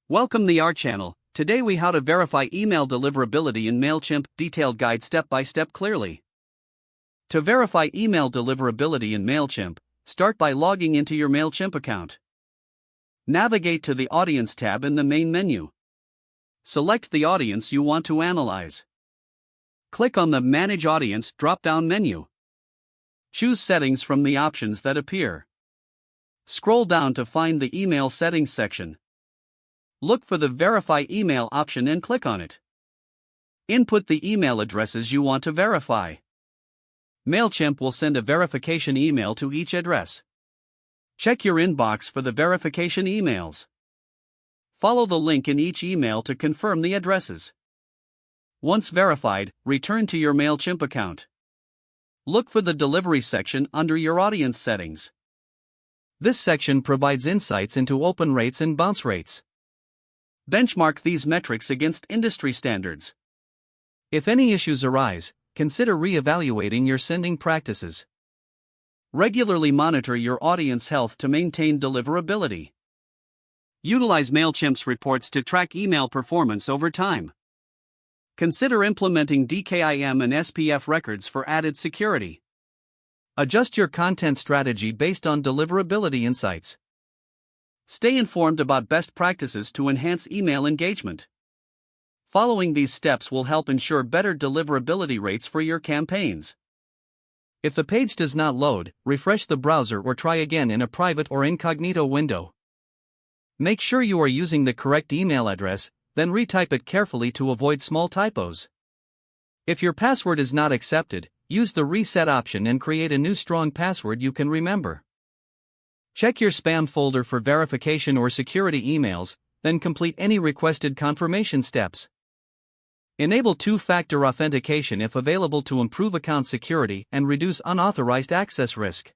Welcome to our channel. Today we how to verify email deliverability in Mailchimp, detailed guide step by step clearly. To verify email deliverability in Mailchimp, start by logging into your Mailchimp account. Navigate to the Audience tab in the main menu. Select the audience you want to analyze. Click on the Manage Audience drop-down menu. Choose Settings from the options that appear. Scroll down to find the Email Settings section. Look for the Verify Email option and click on it. Input the email addresses you want to verify. Mailchimp will send a verification email to each address. Check your inbox for the verification emails. Follow the link in each email to confirm the addresses. Once verified, return to your Mailchimp account. Look for the Delivery section under your audience settings. This section provides insights into open rates and bounce rates. Benchmark these metrics against industry standards. If any issues arise, consider re-evaluating your sending practices. Regularly monitor your audience health to maintain deliverability. Utilize Mailchimp's reports to track email performance over time. Consider implementing DKIM and SPF records for added security. Adjust your content strategy based on deliverability insights. Stay informed about best practices to enhance email engagement. Following these steps will help ensure better deliverability rates for your campaigns. If the page does not load, refresh the browser or try again in a private or incognito window. Make sure you are using the correct email address, then retype it carefully to avoid small typos. If your password is not accepted, use the reset option and create a new strong password you can remember. Check your spam folder for verification or security emails, then complete any requested confirmation steps. Enable two-factor authentication if available to improve account security and reduce unauthorized access risk.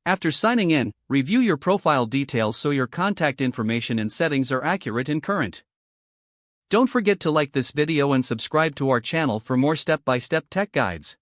After signing in, review your profile details so your contact information and settings are accurate and current. Don't forget to like this video and subscribe to our channel for more step-by-step tech guides.